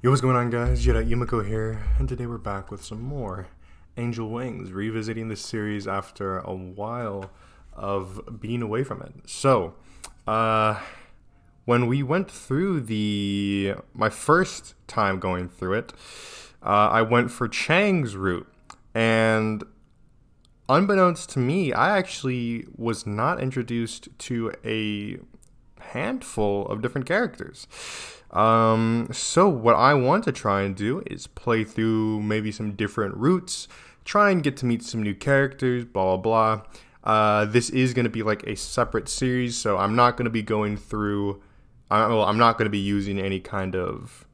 Yo, what's going on, guys? J.Yumeko here, and today we're back with some more Angel Wings, revisiting this series after a while of being away from it. When we went through my first time going through it, I went for Chang's route, and unbeknownst to me, I actually was not introduced to a handful of different characters. So what I want to try and do is play through maybe some different routes, try and get to meet some new characters, blah, blah, blah. This is going to be like a separate series, so I'm not going to be going through, I'm not going to be using any kind of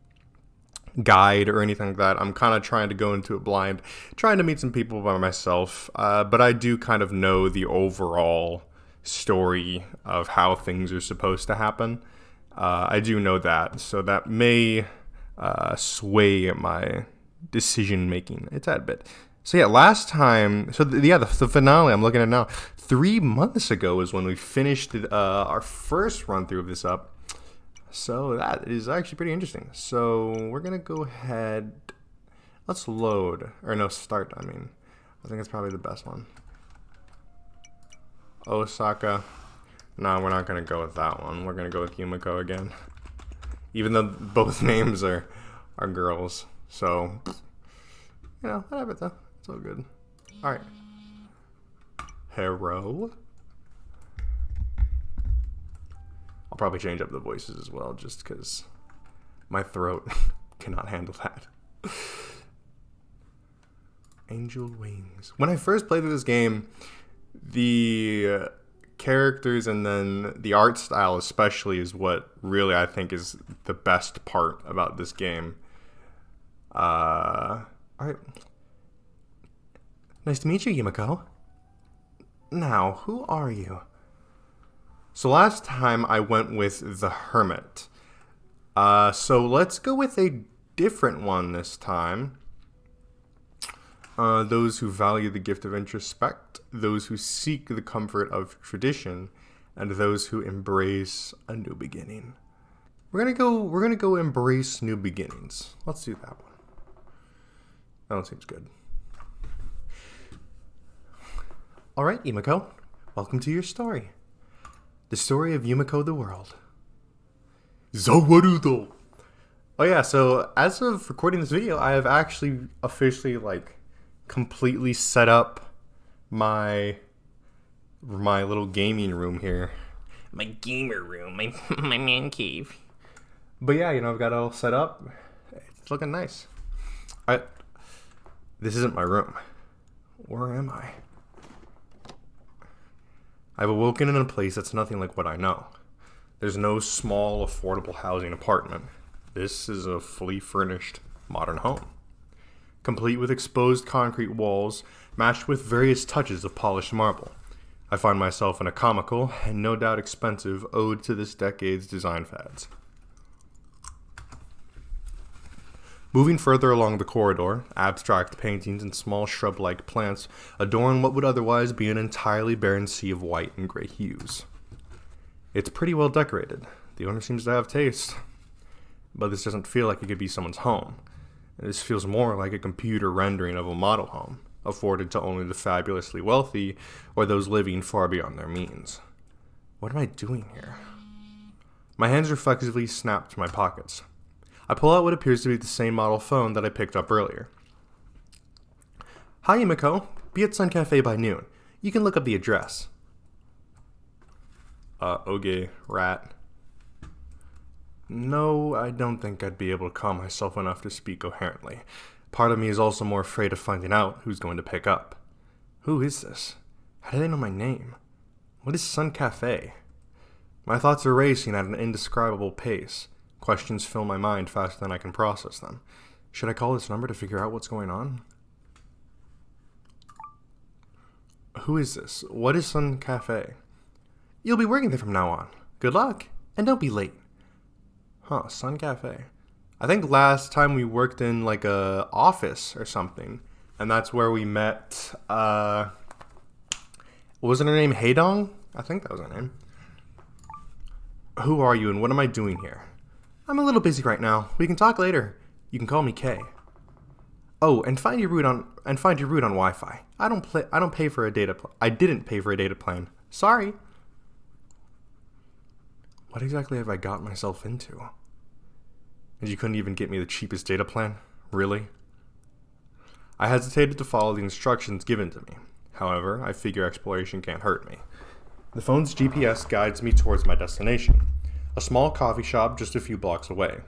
guide or anything like that. I'm kind of trying to go into it blind, trying to meet some people by myself, but I do kind of know the overall story of how things are supposed to happen. I do know that, so that may sway my decision making a tad bit. So yeah, last time, the finale I'm looking at now, 3 months ago is when we finished our first run through of this up. So that is actually pretty interesting. So we're gonna go ahead. Let's load, or no, start. I think it's probably the best one. Osaka. No, we're not going to go with that one. We're going to go with Yumeko again. Even though both names are girls. So, whatever though. It's all good. Alright. Hero. I'll probably change up the voices as well, just because my throat cannot handle that. Angel Wings. When I first played this game, the characters and then the art style especially is what really I think is the best part about this game. Alright. Nice to meet you, Yumeko. Now, who are you? So last time I went with the Hermit. So let's go with a different one this time. Those who value the gift of introspect, those who seek the comfort of tradition, and those who embrace a new beginning. We're gonna go embrace new beginnings. Let's do that one. That one seems good. Alright, Yumeko, welcome to your story. The story of Yumeko the World. Zawarudo! Oh yeah, so as of recording this video, I have actually officially completely set up my little gaming room here. My gamer room, my man cave. But yeah, I've got it all set up. It's looking nice. This isn't my room. Where am I? I've awoken in a place that's nothing like what I know. There's no small, affordable housing apartment. This is a fully furnished, modern home, complete with exposed concrete walls, matched with various touches of polished marble. I find myself in a comical, and no doubt expensive, ode to this decade's design fads. Moving further along the corridor, abstract paintings and small shrub-like plants adorn what would otherwise be an entirely barren sea of white and gray hues. It's pretty well decorated. The owner seems to have taste. But this doesn't feel like it could be someone's home. This feels more like a computer rendering of a model home, afforded to only the fabulously wealthy or those living far beyond their means. What am I doing here? My hands reflexively snap to my pockets. I pull out what appears to be the same model phone that I picked up earlier. Hi, Yumeko. Be at Sun Cafe by noon. You can look up the address. Okay, rat. No, I don't think I'd be able to calm myself enough to speak coherently. Part of me is also more afraid of finding out who's going to pick up. Who is this? How do they know my name? What is Sun Cafe? My thoughts are racing at an indescribable pace. Questions fill my mind faster than I can process them. Should I call this number to figure out what's going on? Who is this? What is Sun Cafe? You'll be working there from now on. Good luck, and don't be late. Huh, Sun Cafe. I think last time we worked in a office or something, and that's where we met, wasn't her name Heidong? I think that was her name. Who are you and what am I doing here? I'm a little busy right now. We can talk later. You can call me K. Oh, and find your route on Wi-Fi. I don't pay for a data I didn't pay for a data plan. Sorry. What exactly have I got myself into? And you couldn't even get me the cheapest data plan? Really? I hesitated to follow the instructions given to me. However, I figure exploration can't hurt me. The phone's GPS guides me towards my destination, a small coffee shop just a few blocks away.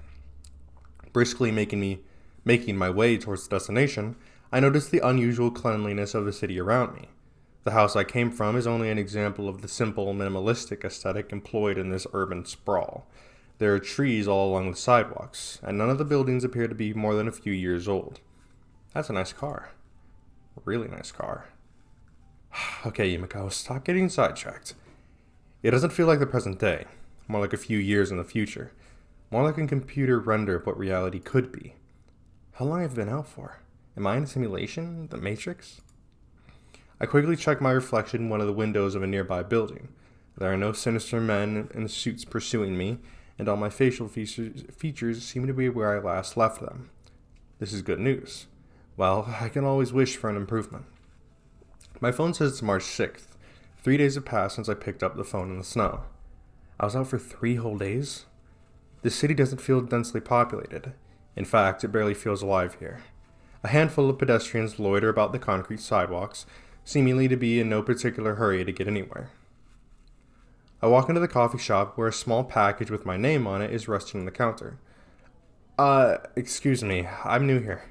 Briskly making my way towards the destination, I noticed the unusual cleanliness of the city around me. The house I came from is only an example of the simple, minimalistic aesthetic employed in this urban sprawl. There are trees all along the sidewalks, and none of the buildings appear to be more than a few years old. That's a nice car. Really nice car. Okay, Yumeko, stop getting sidetracked. It doesn't feel like the present day, more like a few years in the future. More like a computer render of what reality could be. How long have I been out for? Am I in a simulation? The Matrix? I quickly check my reflection in one of the windows of a nearby building. There are no sinister men in suits pursuing me, and all my facial features seem to be where I last left them. This is good news. Well, I can always wish for an improvement. My phone says it's March 6th. 3 days have passed since I picked up the phone in the snow. I was out for 3 whole days? The city doesn't feel densely populated. In fact, it barely feels alive here. A handful of pedestrians loiter about the concrete sidewalks, seemingly to be in no particular hurry to get anywhere. I walk into the coffee shop where a small package with my name on it is resting on the counter. Excuse me, I'm new here.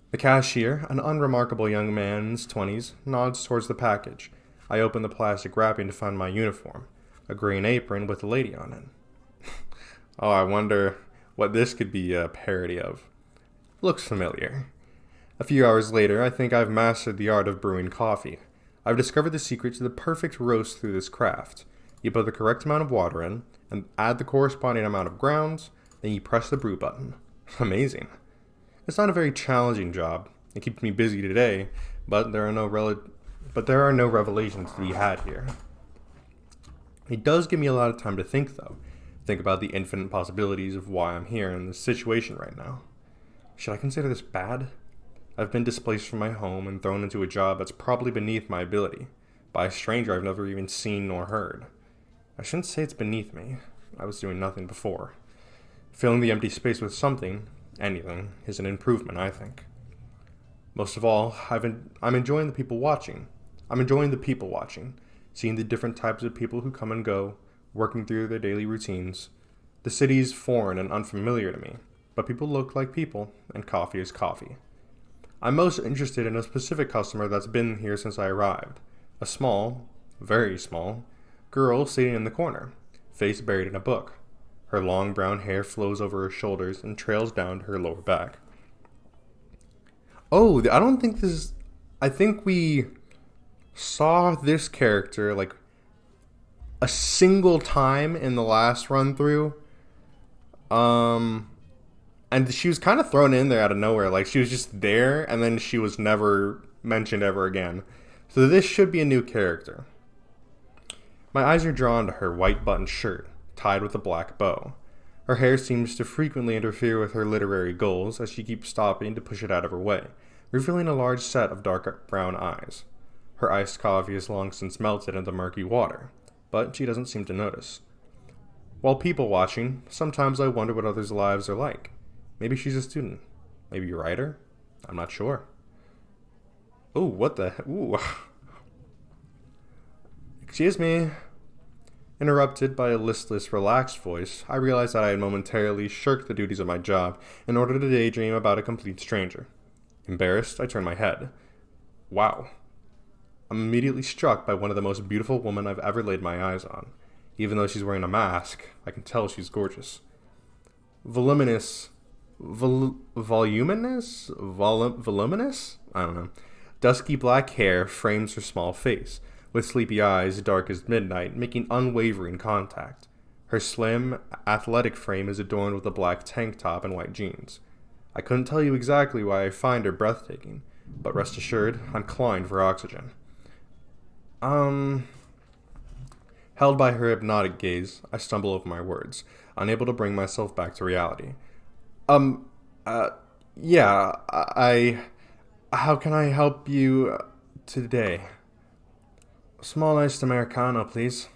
The cashier, an unremarkable young man in his 20s, nods towards the package. I open the plastic wrapping to find my uniform, a green apron with a lady on it. Oh, I wonder what this could be a parody of. Looks familiar. A few hours later, I think I've mastered the art of brewing coffee. I've discovered the secret to the perfect roast through this craft. You put the correct amount of water in, and add the corresponding amount of grounds, then you press the brew button. Amazing. It's not a very challenging job. It keeps me busy today, but there are no revelations to be had here. It does give me a lot of time to think, though. Think about the infinite possibilities of why I'm here in this situation right now. Should I consider this bad? I've been displaced from my home and thrown into a job that's probably beneath my ability, by a stranger I've never even seen nor heard. I shouldn't say it's beneath me. I was doing nothing before. Filling the empty space with something, anything, is an improvement, I think. Most of all, I'm enjoying the people watching. Seeing the different types of people who come and go, working through their daily routines. The city's foreign and unfamiliar to me, but people look like people, and coffee is coffee. I'm most interested in a specific customer that's been here since I arrived. A small, very small, girl sitting in the corner, face buried in a book. Her long brown hair flows over her shoulders and trails down to her lower back. Oh, I think we saw this character like a single time in the last run through. And she was kind of thrown in there out of nowhere. Like, she was just there, and then she was never mentioned ever again. So this should be a new character. My eyes are drawn to her white button shirt, tied with a black bow. Her hair seems to frequently interfere with her literary goals as she keeps stopping to push it out of her way, revealing a large set of dark brown eyes. Her iced coffee has long since melted into murky water, but she doesn't seem to notice. While people watching, sometimes I wonder what others' lives are like. Maybe she's a student. Maybe a writer? I'm not sure. Ooh, what the heck? Ooh. Excuse me. Interrupted by a listless, relaxed voice, I realized that I had momentarily shirked the duties of my job in order to daydream about a complete stranger. Embarrassed, I turned my head. Wow. I'm immediately struck by one of the most beautiful women I've ever laid my eyes on. Even though she's wearing a mask, I can tell she's gorgeous. Voluminous? I don't know. Dusky black hair frames her small face, with sleepy eyes dark as midnight, making unwavering contact. Her slim, athletic frame is adorned with a black tank top and white jeans. I couldn't tell you exactly why I find her breathtaking, but rest assured, I'm clawing for oxygen. Held by her hypnotic gaze, I stumble over my words, unable to bring myself back to reality. Uh, yeah, how can I help you today? Small iced Americano, please.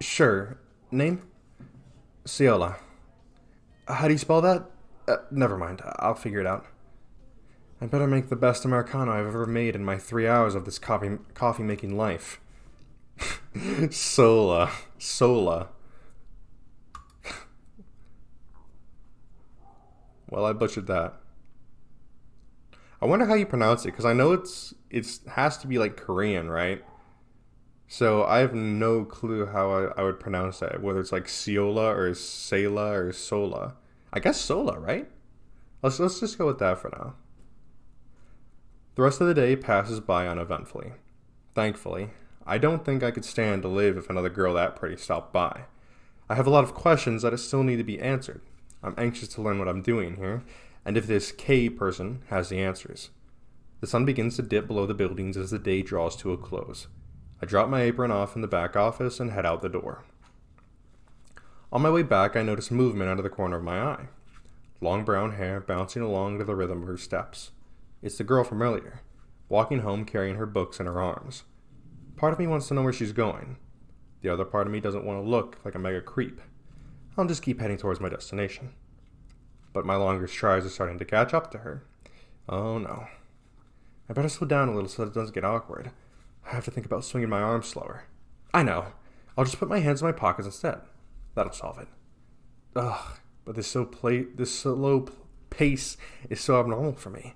Sure. Name? Ciola. How do you spell that? Never mind. I'll figure it out. I better make the best Americano I've ever made in my 3 hours of this coffee making life. Sola. Sola. Well, I butchered that. I wonder how you pronounce it, because I know it's has to be like Korean, right? So I have no clue how I would pronounce that, whether it's like Ciola or Sela or Sola. I guess Sola, right? Let's just go with that for now. The rest of the day passes by uneventfully. Thankfully, I don't think I could stand to live if another girl that pretty stopped by. I have a lot of questions that still need to be answered. I'm anxious to learn what I'm doing here, and if this K person has the answers. The sun begins to dip below the buildings as the day draws to a close. I drop my apron off in the back office and head out the door. On my way back, I notice movement out of the corner of my eye. Long brown hair bouncing along to the rhythm of her steps. It's the girl from earlier, walking home carrying her books in her arms. Part of me wants to know where she's going. The other part of me doesn't want to look like a mega creep. I'll just keep heading towards my destination. But my longer strides are starting to catch up to her. Oh no. I better slow down a little so that it doesn't get awkward. I have to think about swinging my arms slower. I know. I'll just put my hands in my pockets instead. That'll solve it. Ugh, but this slow pace is so abnormal for me.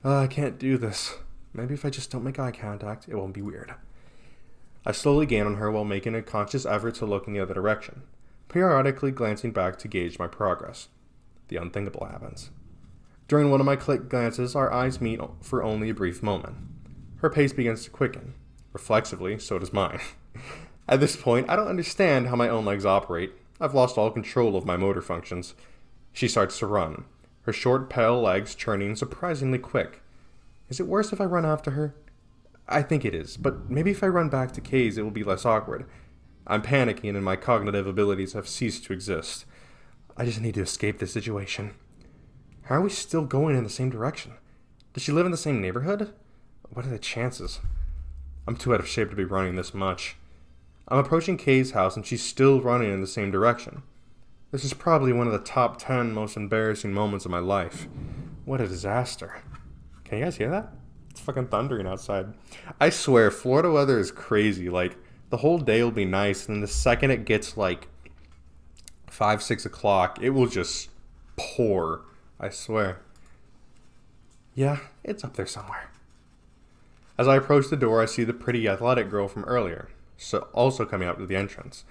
I can't do this. Maybe if I just don't make eye contact, it won't be weird. I slowly gain on her while making a conscious effort to look in the other direction, periodically glancing back to gauge my progress. The unthinkable happens. During one of my quick glances, our eyes meet for only a brief moment. Her pace begins to quicken. Reflexively, so does mine. At this point, I don't understand how my own legs operate. I've lost all control of my motor functions. She starts to run, her short, pale legs churning surprisingly quick. Is it worse if I run after her? I think it is, but maybe if I run back to Kay's it will be less awkward. I'm panicking and my cognitive abilities have ceased to exist. I just need to escape this situation. How are we still going in the same direction? Does she live in the same neighborhood? What are the chances? I'm too out of shape to be running this much. I'm approaching Kay's house and she's still running in the same direction. This is probably one of the top 10 most embarrassing moments of my life. What a disaster. Can you guys hear that? It's fucking thundering outside. I swear, Florida weather is crazy. Like, the whole day will be nice, and then the second it gets like 5, 6 o'clock, it will just pour. I swear. Yeah, it's up there somewhere. As I approach the door, I see the pretty athletic girl from earlier, so also coming out to the entrance.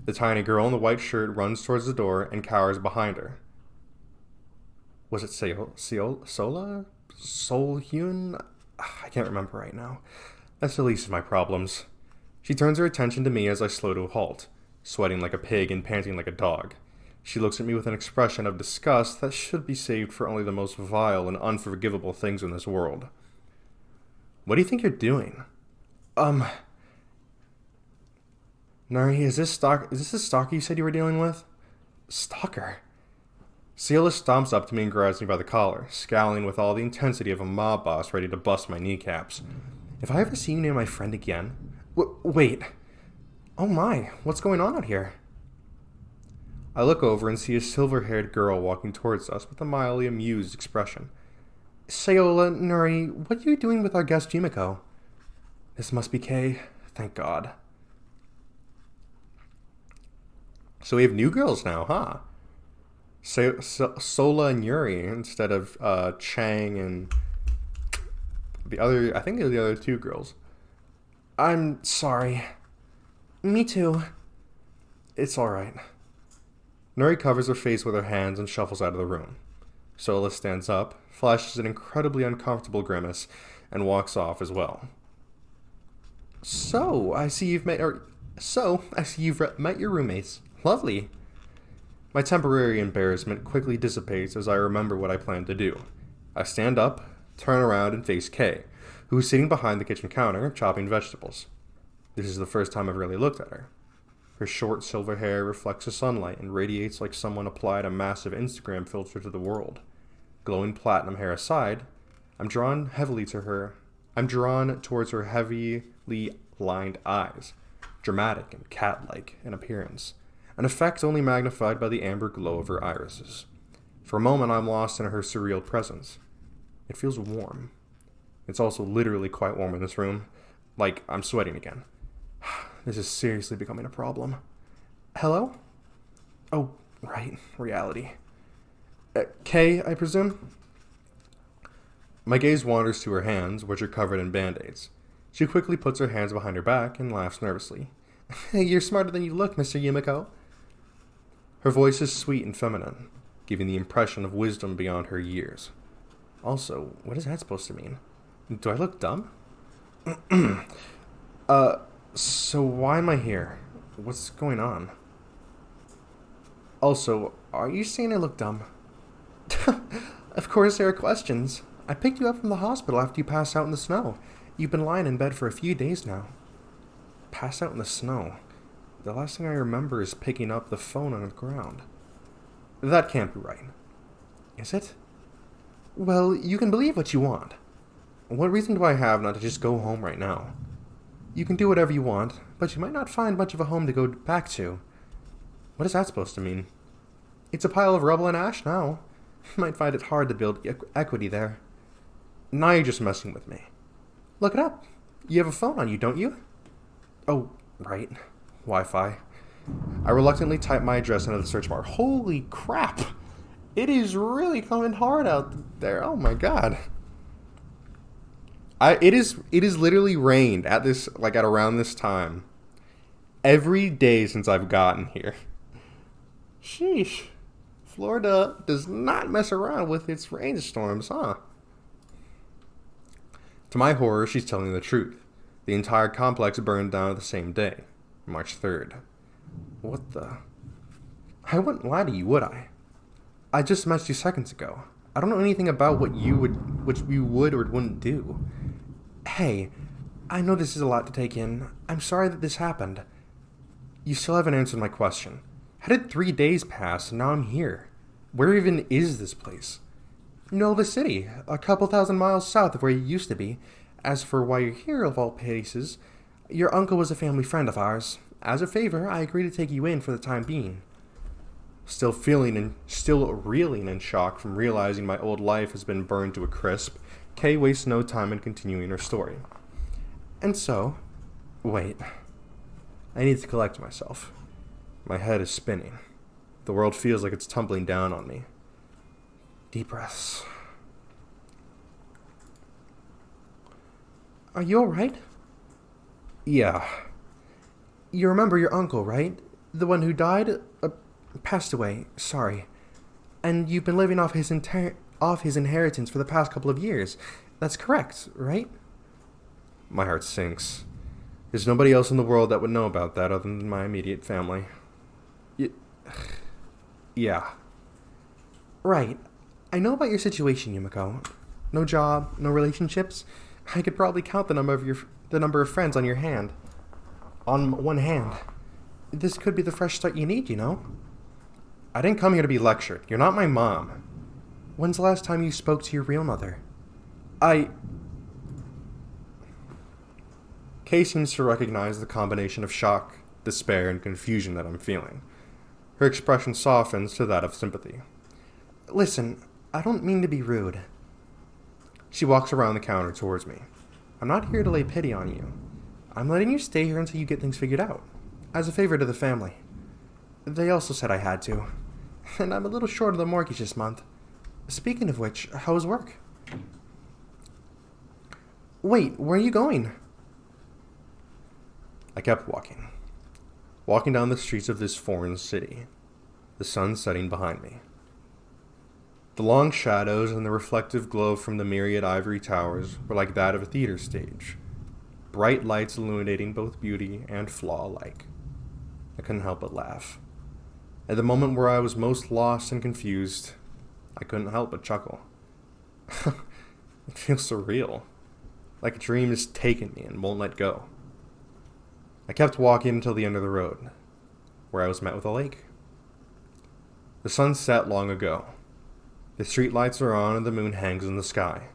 The tiny girl in the white shirt runs towards the door and cowers behind her. Was it Sola? Solhyun? I can't remember right now. That's the least of my problems. She turns her attention to me as I slow to a halt, sweating like a pig and panting like a dog. She looks at me with an expression of disgust that should be saved for only the most vile and unforgivable things in this world. What do you think you're doing? Nari, is this the stalker you said you were dealing with? Stalker? Ciela stomps up to me and grabs me by the collar, scowling with all the intensity of a mob boss ready to bust my kneecaps. If I ever see you near my friend again... wait. Oh my, what's going on out here? I look over and see a silver-haired girl walking towards us with a mildly amused expression. Sayola, Nuri, what are you doing with our guest J.Yumeko? This must be Kay. Thank God. So we have new girls now, huh? Sola and Yuri instead of Chang and the other. I think they're the other two girls. I'm sorry. Me too. It's alright. Nuri covers her face with her hands and shuffles out of the room. Sola stands up, flashes an incredibly uncomfortable grimace, and walks off as well. So, I see you've met your roommates. Lovely. My temporary embarrassment quickly dissipates as I remember what I plan to do. I stand up, turn around, and face Kay, who is sitting behind the kitchen counter, chopping vegetables. This is the first time I've really looked at her. Her short silver hair reflects the sunlight and radiates like someone applied a massive Instagram filter to the world. glowing platinum hair aside, I'm drawn towards her heavily lined eyes, dramatic and cat-like in appearance, an effect only magnified by the amber glow of her irises. For a moment, I'm lost in her surreal presence. It feels warm. It's also literally quite warm in this room. Like, I'm sweating again. This is seriously becoming a problem. Hello? Oh, right. Reality. Kay, I presume? My gaze wanders to her hands, which are covered in band-aids. She quickly puts her hands behind her back and laughs nervously. You're smarter than you look, Mr. Yumeko. Her voice is sweet and feminine, giving the impression of wisdom beyond her years. Also, what is that supposed to mean? Do I look dumb? So why am I here? What's going on? Also, are you saying I look dumb? Of course there are questions. I picked you up from the hospital after you passed out in the snow. You've been lying in bed for a few days now. Passed out in the snow? The last thing I remember is picking up the phone on the ground. That can't be right. Is it? Well, you can believe what you want. What reason do I have not to just go home right now? You can do whatever you want, but you might not find much of a home to go back to. What is that supposed to mean? It's a pile of rubble and ash now. You might find it hard to build equity there. Now you're just messing with me. Look it up. You have a phone on you, don't you? Oh, right. Wi-Fi. I reluctantly type my address into the search bar. Holy crap! It is really coming hard out there. Oh my god. It is literally rained at around this time every day since I've gotten here. Sheesh. Florida does not mess around with its rainstorms, huh? To my horror, she's telling the truth. The entire complex burned down the same day, March 3rd. What the? I wouldn't lie to you, would I? I just met you seconds ago. I don't know anything about what you would or wouldn't do. Hey, I know this is a lot to take in. I'm sorry that this happened. You still haven't answered my question. How did 3 days pass and now I'm here? Where even is this place? Nova City, a couple thousand miles south of where you used to be. As for why you're here, of all places, your uncle was a family friend of ours. As a favor, I agreed to take you in for the time being. Still reeling in shock from realizing my old life has been burned to a crisp, Kay wastes no time in continuing her story. And so, wait. I need to collect myself. My head is spinning. The world feels like it's tumbling down on me. Deep breaths. Are you alright? Yeah. You remember your uncle, right? The one who died? Passed away. Sorry. And you've been living off his inheritance for the past couple of years. That's correct, right? My heart sinks. There's nobody else in the world that would know about that other than my immediate family. Yeah. Right. I know about your situation, Yumeko. No job, no relationships. I could probably count the number of friends on one hand. This could be the fresh start you need, you know? I didn't come here to be lectured. You're not my mom. When's the last time you spoke to your real mother? Kay seems to recognize the combination of shock, despair, and confusion that I'm feeling. Her expression softens to that of sympathy. Listen, I don't mean to be rude. She walks around the counter towards me. I'm not here to lay pity on you. I'm letting you stay here until you get things figured out, as a favor to the family. They also said I had to, and I'm a little short of the mortgage this month. Speaking of which, how's work? Wait, where are you going? I kept walking down the streets of this foreign city, the sun setting behind me. The long shadows and the reflective glow from the myriad ivory towers were like that of a theater stage, bright lights illuminating both beauty and flaw alike. I couldn't help but laugh. At the moment where I was most lost and confused, I couldn't help but chuckle. It feels surreal, like a dream has taken me and won't let go. I kept walking until the end of the road, where I was met with a lake. The sun set long ago. The street lights are on and the moon hangs in the sky.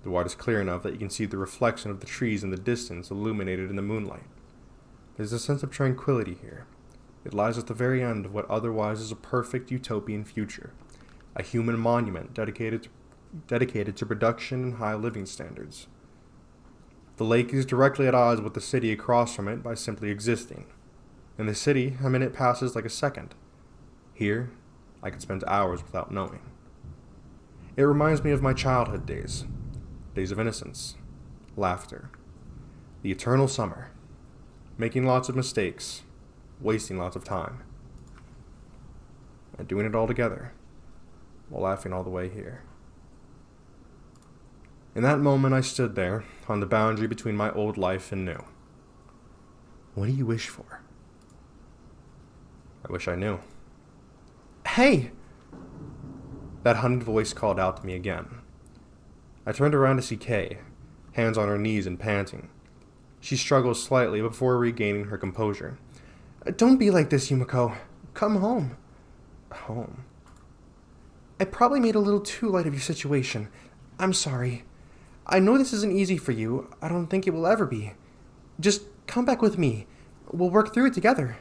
The water's clear enough that you can see the reflection of the trees in the distance illuminated in the moonlight. There's a sense of tranquility here. It lies at the very end of what otherwise is a perfect utopian future. A human monument dedicated to production and high living standards. The lake is directly at odds with the city across from it by simply existing. In the city, a minute passes like a second. Here, I could spend hours without knowing. It reminds me of my childhood days. Days of innocence, laughter, the eternal summer, making lots of mistakes, wasting lots of time, and doing it all together, while laughing all the way here. In that moment I stood there, on the boundary between my old life and new. What do you wish for? I wish I knew. Hey! That honeyed voice called out to me again. I turned around to see Kay, hands on her knees and panting. She struggled slightly before regaining her composure. Don't be like this, Yumeko. Come home. Home? I probably made a little too light of your situation. I'm sorry. I know this isn't easy for you. I don't think it will ever be. Just come back with me. We'll work through it together.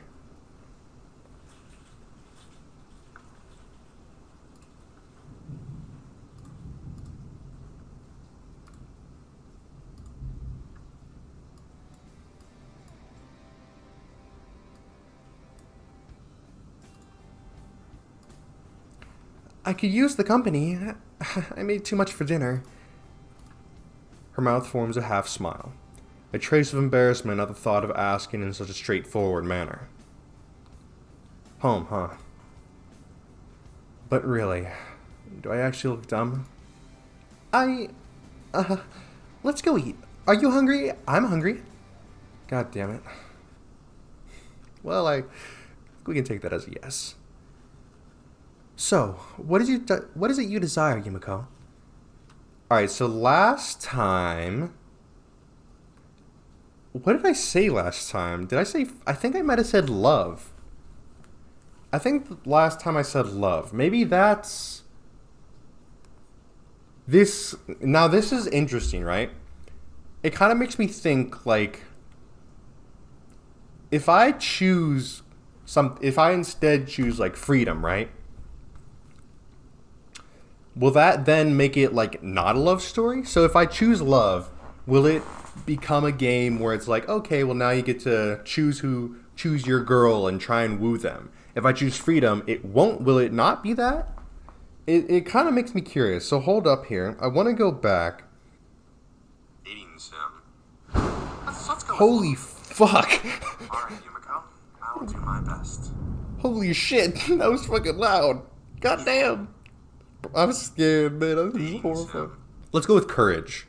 I could use the company. I made too much for dinner. Her mouth forms a half smile, a trace of embarrassment at the thought of asking in such a straightforward manner. Home, huh? But really, do I actually look dumb? Let's go eat. Are you hungry? I'm hungry. God damn it. Well, we can take that as a yes. So, what is it you desire, Yumeko? Alright, so last time... What did I say last time? I think I might have said love. I think last time I said love. Maybe that's... This... Now, this is interesting, right? It kind of makes me think, like... If I instead choose, like, freedom, right? Will that then make it, like, not a love story? So if I choose love, will it become a game where it's like, okay, well, now you get to choose your girl and try and woo them. If I choose freedom, will it not be that? It kind of makes me curious. So hold up here. I want to go back. Dating sim. Let's go. Holy fuck. Alright, Yumeko. I will do my best. Holy shit. That was fucking loud. God damn. I'm scared, man. This is horrifying. Let's go with courage.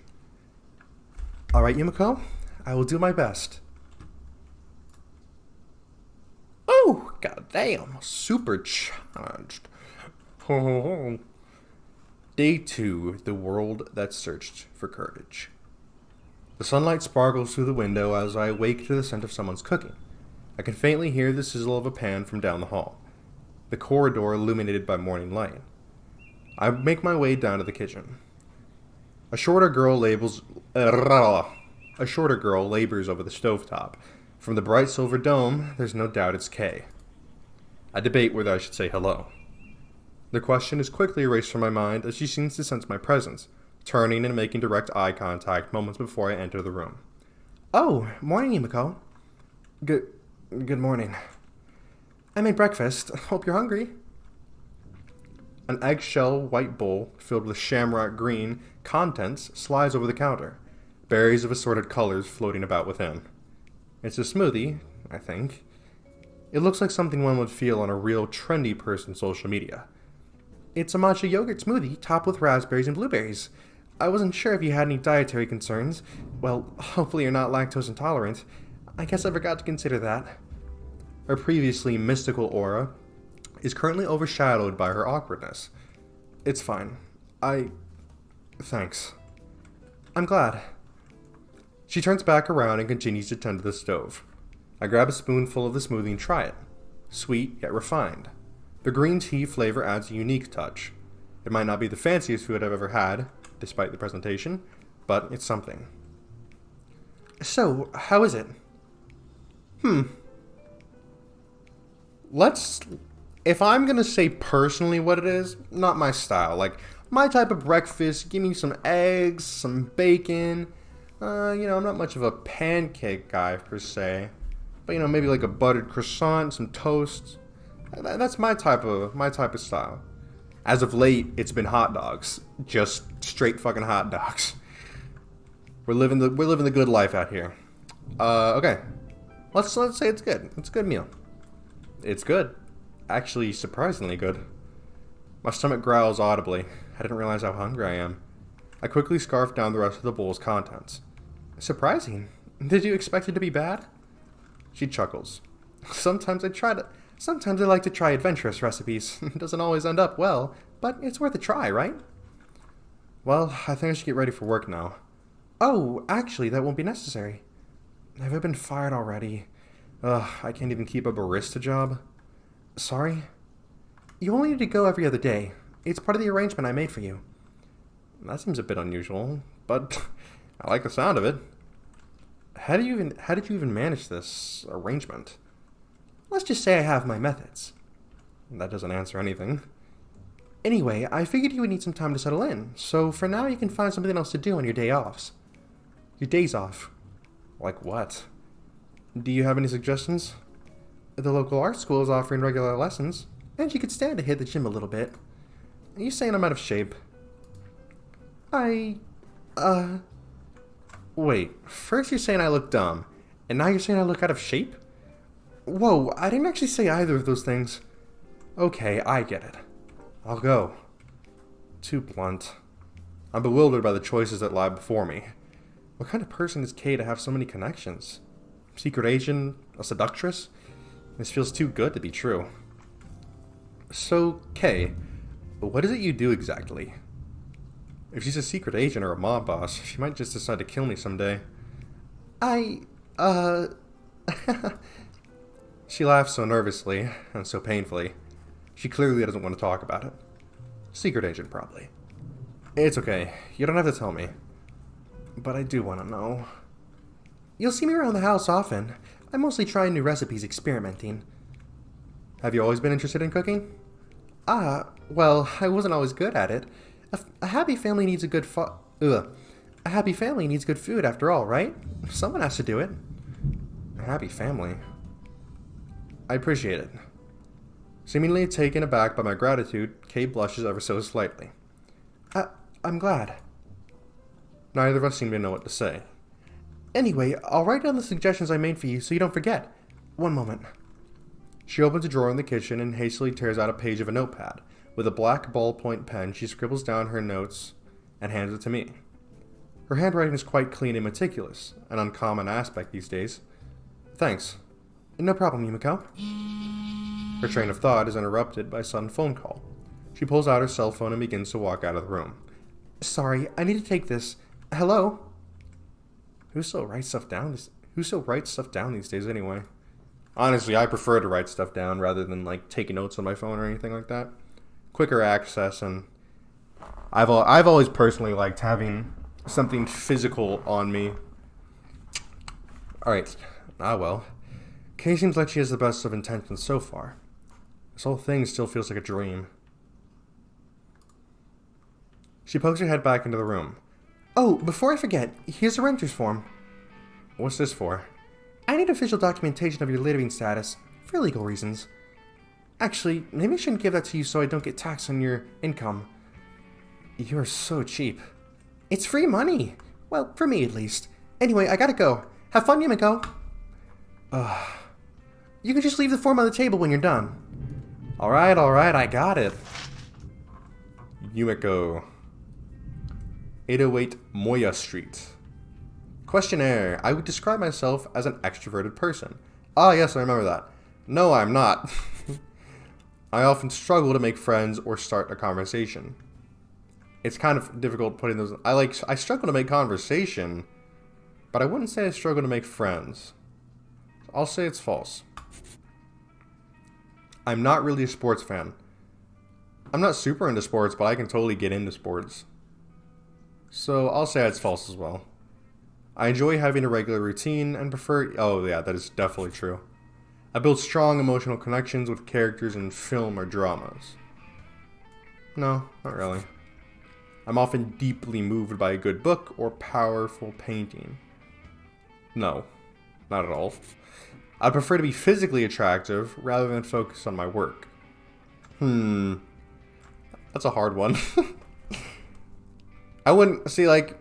Alright, Yumeko. I will do my best. Oh, goddamn. Supercharged. Day 2. The world that searched for courage. The sunlight sparkles through the window as I awake to the scent of someone's cooking. I can faintly hear the sizzle of a pan from down the hall. The corridor illuminated by morning light. I make my way down to the kitchen. A shorter girl labors over the stovetop. From the bright silver dome, there's no doubt it's Kay. I debate whether I should say hello. The question is quickly erased from my mind as she seems to sense my presence, turning and making direct eye contact moments before I enter the room. Oh, morning, Yumeko. Good morning. I made breakfast. Hope you're hungry. An eggshell white bowl filled with shamrock green contents slides over the counter, berries of assorted colors floating about within. It's a smoothie, I think. It looks like something one would feel on a real trendy person's social media. It's a matcha yogurt smoothie topped with raspberries and blueberries. I wasn't sure if you had any dietary concerns. Well, hopefully you're not lactose intolerant. I guess I forgot to consider that. Her previously mystical aura is currently overshadowed by her awkwardness. It's fine. Thanks. I'm glad. She turns back around and continues to tend to the stove. I grab a spoonful of the smoothie and try it. Sweet, yet refined. The green tea flavor adds a unique touch. It might not be the fanciest food I've ever had, despite the presentation, but it's something. So, how is it? If I'm gonna say personally what it is, not my style. Like, my type of breakfast, give me some eggs, some bacon. I'm not much of a pancake guy per se. But, maybe like a buttered croissant, some toast. That's my type of style. As of late, it's been hot dogs. Just straight fucking hot dogs. We're living the good life out here. Okay. Let's say it's good. It's a good meal. It's good. Actually, surprisingly good. My stomach growls audibly. I didn't realize how hungry I am. I quickly scarfed down the rest of the bowl's contents. Surprising. Did you expect it to be bad? She chuckles. Sometimes I like to try adventurous recipes. It doesn't always end up well, but it's worth a try, right? Well, I think I should get ready for work now. Oh, actually, that won't be necessary. Have I been fired already? Ugh, I can't even keep a barista job. Sorry? You only need to go every other day. It's part of the arrangement I made for you. That seems a bit unusual, but I like the sound of it. How did you even manage this arrangement? Let's just say I have my methods. That doesn't answer anything. Anyway, I figured you would need some time to settle in, so for now you can find something else to do on your day offs. Your days off. Like what? Do you have any suggestions? The local art school is offering regular lessons, and you could stand to hit the gym a little bit. Are you saying I'm out of shape? Wait, first you're saying I look dumb, and now you're saying I look out of shape? Whoa, I didn't actually say either of those things. Okay, I get it. I'll go. Too blunt. I'm bewildered by the choices that lie before me. What kind of person is Kay to have so many connections? Secret agent? A seductress? This feels too good to be true. So, Kay, what is it you do exactly? If she's a secret agent or a mob boss, she might just decide to kill me someday. She laughs so nervously, and so painfully. She clearly doesn't want to talk about it. Secret agent, probably. It's okay. You don't have to tell me. But I do want to know. You'll see me around the house often. I'm mostly trying new recipes, experimenting. Have you always been interested in cooking? Well, I wasn't always good at it. A happy family needs a happy family needs good food after all, right? Someone has to do it. A happy family. I appreciate it. Seemingly taken aback by my gratitude, Kay blushes ever so slightly. I'm glad. Neither of us seem to know what to say. Anyway, I'll write down the suggestions I made for you so you don't forget. One moment. She opens a drawer in the kitchen and hastily tears out a page of a notepad. With a black ballpoint pen, she scribbles down her notes and hands it to me. Her handwriting is quite clean and meticulous, an uncommon aspect these days. Thanks. No problem, Yumeko. Her train of thought is interrupted by a sudden phone call. She pulls out her cell phone and begins to walk out of the room. Sorry, I need to take this. Hello? Who still writes stuff down these days anyway? Honestly, I prefer to write stuff down rather than taking notes on my phone or anything like that. Quicker access, and I've always personally liked having something physical on me. Alright, well. Kay seems like she has the best of intentions so far. This whole thing still feels like a dream. She pokes her head back into the room. Oh, before I forget, here's a renter's form. What's this for? I need official documentation of your living status, for legal reasons. Actually, maybe I shouldn't give that to you so I don't get taxed on your income. You're so cheap. It's free money. Well, for me at least. Anyway, I gotta go. Have fun, Yumeko. You can just leave the form on the table when you're done. Alright, I got it. Yumeko. 808 Moya Street. Questionnaire. I would describe myself as an extroverted person. Ah, yes, I remember that. No, I'm not. I often struggle to make friends or start a conversation. It's kind of difficult putting those... I struggle to make conversation, but I wouldn't say I struggle to make friends. I'll say it's false. I'm not really a sports fan. I'm not super into sports, but I can totally get into sports. So I'll say it's false as well. I enjoy having a regular routine and prefer. Oh, yeah, that is definitely true. I build strong emotional connections with characters in film or dramas. No, not really. I'm often deeply moved by a good book or powerful painting. No, not at all. I prefer to be physically attractive rather than focus on my work. That's a hard one. I wouldn't see like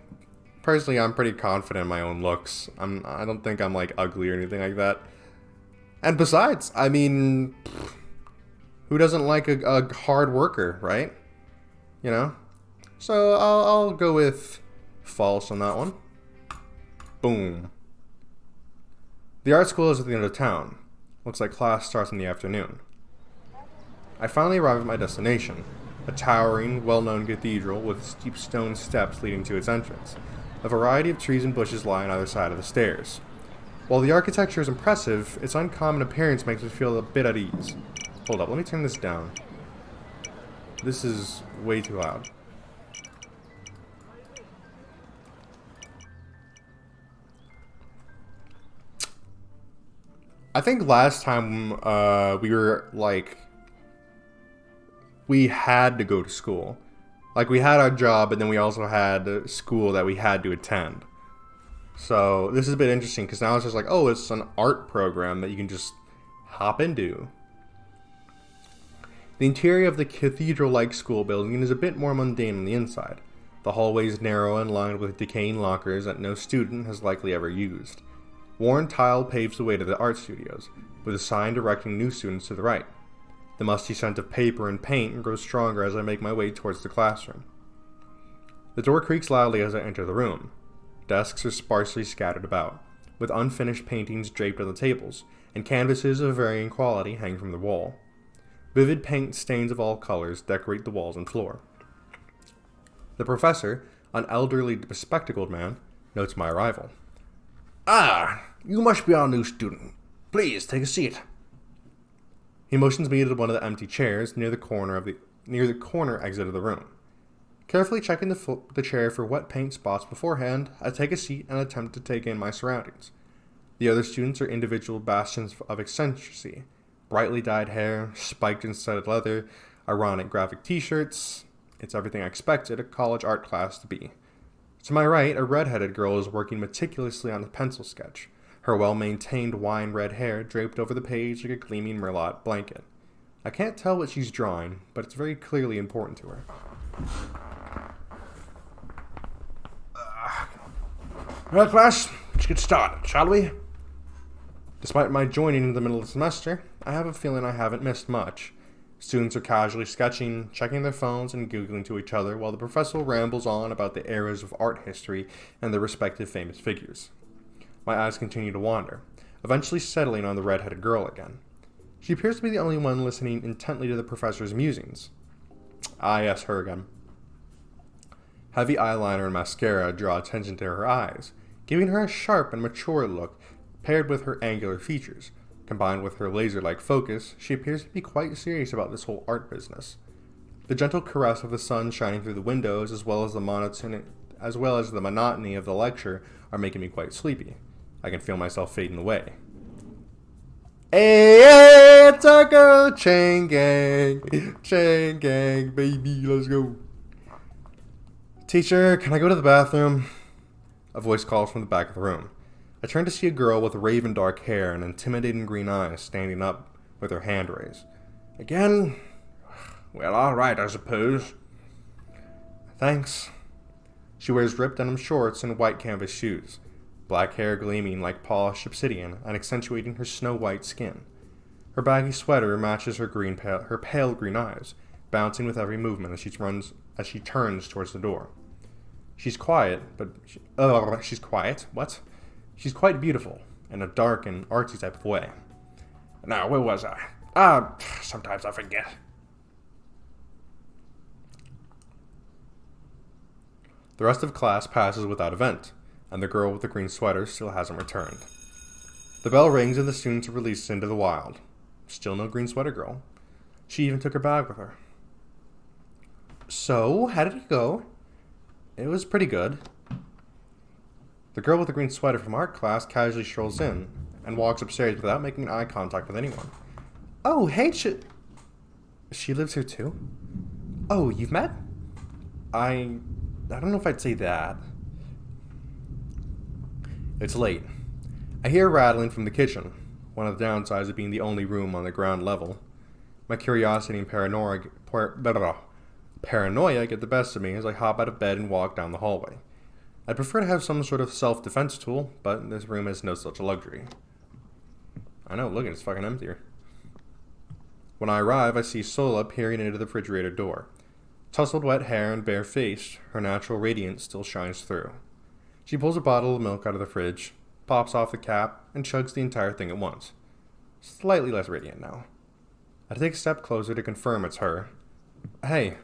personally. I'm pretty confident in my own looks. I don't think I'm like ugly or anything like that. And besides, I mean, who doesn't like a hard worker, right? You know. So I'll go with false on that one. Boom. The art school is at the end of town. Looks like class starts in the afternoon. I finally arrive at my destination, a towering, well-known cathedral with steep stone steps leading to its entrance. A variety of trees and bushes lie on either side of the stairs. While the architecture is impressive, its uncommon appearance makes me feel a bit at ease. Hold up, let me turn this down. This is way too loud. I think last time we were like, we had to go to school. Like we had our job, and then we also had school that we had to attend. So this is a bit interesting because now it's just like, oh, it's an art program that you can just hop into. The interior of the cathedral-like school building is a bit more mundane on the inside. The hallway is narrow and lined with decaying lockers that no student has likely ever used. Worn tile paves the way to the art studios, with a sign directing new students to the right. The musty scent of paper and paint grows stronger as I make my way towards the classroom. The door creaks loudly as I enter the room. Desks are sparsely scattered about, with unfinished paintings draped on the tables, and canvases of varying quality hang from the wall. Vivid paint stains of all colors decorate the walls and floor. The professor, an elderly, bespectacled man, notes my arrival. Ah, you must be our new student. Please, take a seat. He motions me to one of the empty chairs near the corner exit of the room. Carefully checking the chair for wet paint spots beforehand, I take a seat and attempt to take in my surroundings. The other students are individual bastions of eccentricity. Brightly dyed hair, spiked and studded leather, ironic graphic t-shirts. It's everything I expected a college art class to be. To my right, a red-headed girl is working meticulously on a pencil sketch, her well-maintained wine-red hair draped over the page like a gleaming merlot blanket. I can't tell what she's drawing, but it's very clearly important to her. Well, class, let's get started, shall we? Despite my joining in the middle of the semester, I have a feeling I haven't missed much. Students are casually sketching, checking their phones, and giggling to each other while the professor rambles on about the eras of art history and their respective famous figures. My eyes continue to wander, eventually settling on the red-headed girl again. She appears to be the only one listening intently to the professor's musings. Ah, yes, her again. Heavy eyeliner and mascara draw attention to her eyes, giving her a sharp and mature look paired with her angular features. Combined with her laser-like focus, she appears to be quite serious about this whole art business. The gentle caress of the sun shining through the windows, as well as the monotony of the lecture, are making me quite sleepy. I can feel myself fading away. Hey, hey, it's our girl, Chain Gang, baby, let's go. Teacher, can I go to the bathroom? A voice calls from the back of the room. I turn to see a girl with raven dark hair and intimidating green eyes standing up with her hand raised. Again? Well, all right, I suppose. Thanks. She wears ripped denim shorts and white canvas shoes, black hair gleaming like polished obsidian and accentuating her snow-white skin. Her baggy sweater matches her pale green eyes, bouncing with every movement as she turns towards the door. She's quiet, she's quiet? What? She's quite beautiful, in a dark and artsy type of way. Now, where was I? Sometimes I forget. The rest of class passes without event, and the girl with the green sweater still hasn't returned. The bell rings and the students are released into the wild. Still no green sweater girl. She even took her bag with her. So, how did it go? It was pretty good. The girl with the green sweater from art class casually strolls in and walks upstairs without making eye contact with anyone. Oh, hey, She lives here too? Oh, you've met? I don't know if I'd say that. It's late. I hear rattling from the kitchen, one of the downsides of being the only room on the ground level. My curiosity and paranoia get the best of me as I hop out of bed and walk down the hallway. I'd prefer to have some sort of self-defense tool, but this room has no such luxury. I know, look, it's fucking empty here. When I arrive, I see Sola peering into the refrigerator door. Tousled wet hair and bare-faced, her natural radiance still shines through. She pulls a bottle of milk out of the fridge, pops off the cap, and chugs the entire thing at once. Slightly less radiant now. I take a step closer to confirm it's her. Hey.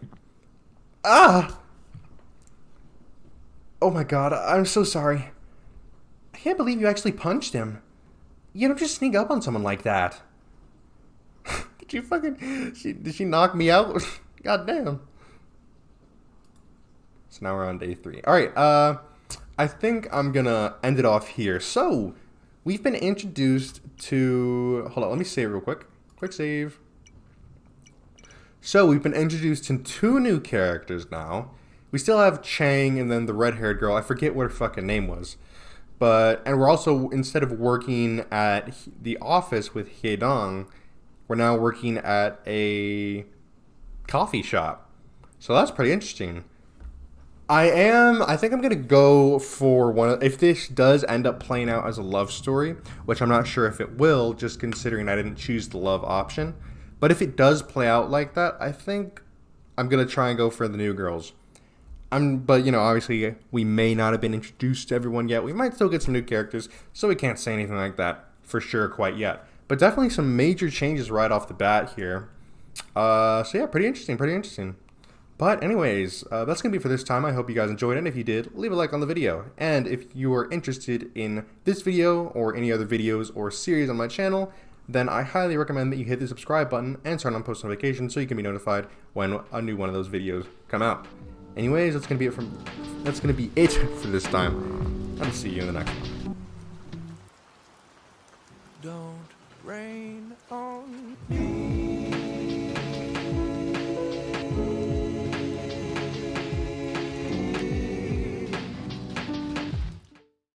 Ah! Oh my god, I'm so sorry. I can't believe you actually punched him. You don't just sneak up on someone like that. Did she knock me out? God damn. So now we're on day 3. Alright, I think I'm gonna end it off here. So, we've been introduced to... Hold on, let me save real quick. Quick save. So, we've been introduced to 2 new characters now. We still have Chang and then the red-haired girl. I forget what her fucking name was. And we're also, instead of working at the office with Hyedong, we're now working at a coffee shop. So that's pretty interesting. I think I'm going to go for if this does end up playing out as a love story, which I'm not sure if it will, just considering I didn't choose the love option. But if it does play out like that, I think I'm going to try and go for the new girls. But, obviously, we may not have been introduced to everyone yet. We might still get some new characters, so we can't say anything like that for sure quite yet. But definitely some major changes right off the bat here. So yeah, pretty interesting. But anyways, that's going to be for this time. I hope you guys enjoyed it. And if you did, leave a like on the video. And if you are interested in this video or any other videos or series on my channel, then I highly recommend that you hit the subscribe button and turn on post notifications so you can be notified when a new one of those videos come out. Anyways, that's going to be it for this time. I'll see you in the next one. Don't rain on me.